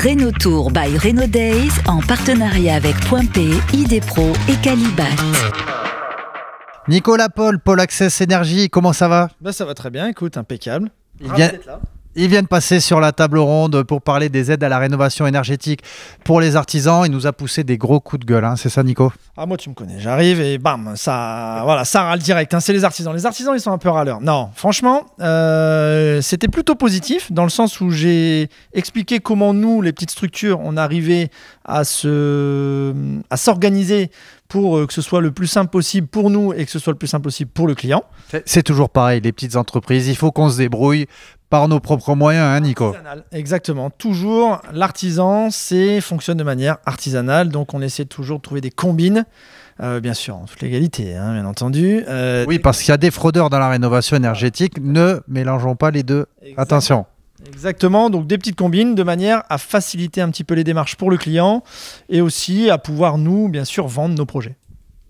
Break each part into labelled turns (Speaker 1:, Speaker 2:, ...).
Speaker 1: Renault Tour by Renault Days en partenariat avec Point P, ID Pro et Qualibat.
Speaker 2: Nicolas Paul, Paul Access Énergie, comment ça va?
Speaker 3: Ça va très bien, écoute, impeccable.
Speaker 2: Il vient de passer sur la table ronde pour parler des aides à la rénovation énergétique pour les artisans. Il nous a poussé des gros coups de gueule, hein, c'est ça Nico?
Speaker 3: Ah, moi tu me connais, j'arrive et bam, ça râle direct, hein, c'est les artisans. Les artisans ils sont un peu râleurs. Non, franchement, c'était plutôt positif dans le sens où j'ai expliqué comment nous, les petites structures, on arrivait à s'organiser pour que ce soit le plus simple possible pour nous et que ce soit le plus simple possible pour le client.
Speaker 2: C'est toujours pareil, les petites entreprises, il faut qu'on se débrouille par nos propres moyens, hein, Nico?
Speaker 3: Exactement, toujours l'artisan fonctionne de manière artisanale, donc on essaie toujours de trouver des combines, bien sûr en toute légalité, hein, bien entendu.
Speaker 2: Oui, parce qu'il y a des fraudeurs dans la rénovation énergétique, ne mélangeons pas les deux, attention.
Speaker 3: Exactement, donc des petites combines de manière à faciliter un petit peu les démarches pour le client et aussi à pouvoir nous, bien sûr, vendre nos projets.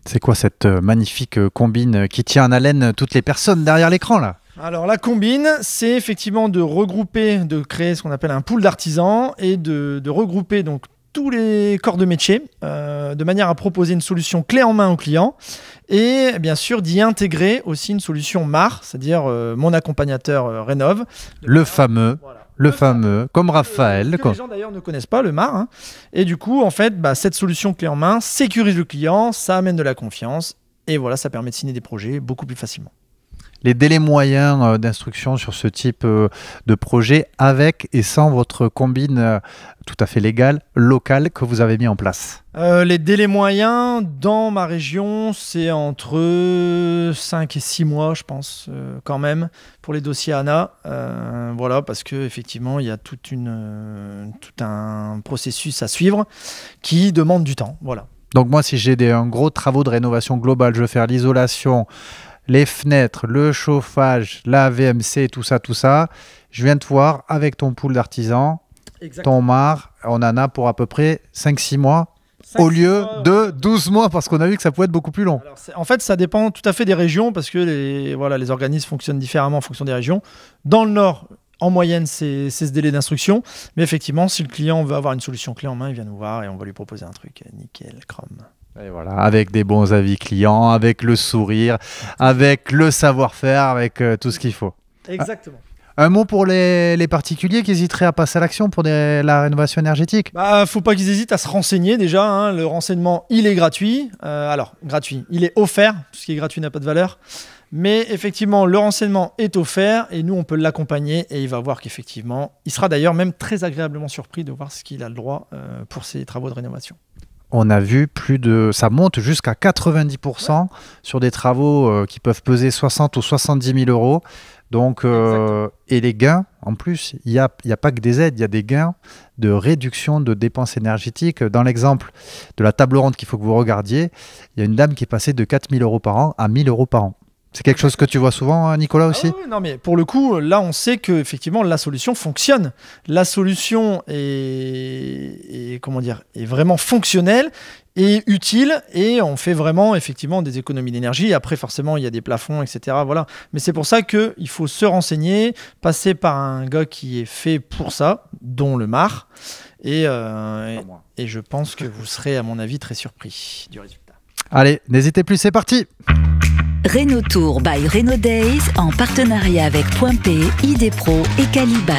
Speaker 2: C'est quoi cette magnifique combine qui tient en haleine toutes les personnes derrière l'écran là?
Speaker 3: Alors la combine, c'est effectivement de regrouper, de créer ce qu'on appelle un pool d'artisans et de regrouper donc tous les corps de métier de manière à proposer une solution clé en main au client et bien sûr d'y intégrer aussi une solution MAR, c'est-à-dire mon accompagnateur Rénov.
Speaker 2: Le fameux, comme Raphaël.
Speaker 3: Que les gens d'ailleurs ne connaissent pas, le MAR. Hein. Et du coup, en fait, cette solution clé en main sécurise le client, ça amène de la confiance et voilà, ça permet de signer des projets beaucoup plus facilement.
Speaker 2: Les délais moyens d'instruction sur ce type de projet avec et sans votre combine tout à fait légale, locale que vous avez mis en place?
Speaker 3: Les délais moyens dans ma région, c'est entre 5 et 6 mois, je pense, quand même, pour les dossiers ANA. Voilà, parce qu'effectivement, il y a tout un processus à suivre qui demande du temps. Voilà.
Speaker 2: Donc moi, si j'ai un gros travaux de rénovation globale, je veux faire l'isolation, les fenêtres, le chauffage, la VMC, tout ça, je viens te voir avec ton pool d'artisans, ton MAR, on en a pour à peu près 5-6 mois au lieu de 12 mois parce qu'on a vu que ça pouvait être beaucoup plus long.
Speaker 3: Alors, en fait, ça dépend tout à fait des régions parce que les organismes fonctionnent différemment en fonction des régions. Dans le Nord, en moyenne, c'est ce délai d'instruction. Mais effectivement, si le client veut avoir une solution clé en main, il vient nous voir et on va lui proposer un truc nickel, chrome.
Speaker 2: Et voilà, avec des bons avis clients, avec le sourire, avec le savoir-faire, avec tout ce qu'il faut.
Speaker 3: Exactement.
Speaker 2: Un mot pour les particuliers qui hésiteraient à passer à l'action pour la rénovation énergétique?
Speaker 3: Faut pas qu'ils hésitent à se renseigner déjà. Hein. Le renseignement, il est gratuit. Gratuit, il est offert. Tout ce qui est gratuit n'a pas de valeur. Mais effectivement, le renseignement est offert et nous, on peut l'accompagner et il va voir qu'effectivement, il sera d'ailleurs même très agréablement surpris de voir ce qu'il a le droit pour ses travaux de rénovation.
Speaker 2: On a vu ça monte jusqu'à 90% sur des travaux qui peuvent peser 60 ou 70 000 euros. Donc, et les gains, en plus, il n'y a pas que des aides, il y a des gains de réduction de dépenses énergétiques. Dans l'exemple de la table ronde qu'il faut que vous regardiez, il y a une dame qui est passée de 4 000 euros par an à 1 000 euros par an. C'est quelque chose que tu vois souvent, Nicolas, aussi?
Speaker 3: Oui, non, mais pour le coup, là, on sait qu'effectivement, la solution fonctionne. La solution est vraiment fonctionnelle et utile et on fait vraiment effectivement des économies d'énergie. Après, forcément, il y a des plafonds, etc. Voilà. Mais c'est pour ça qu'il faut se renseigner, passer par un gars qui est fait pour ça, dont le MAR. Et je pense que vous serez, à mon avis, très surpris du résultat.
Speaker 2: Allez, n'hésitez plus, c'est parti!
Speaker 1: Renault Tour by Renault Days en partenariat avec Point P, ID Pro et Qualibat.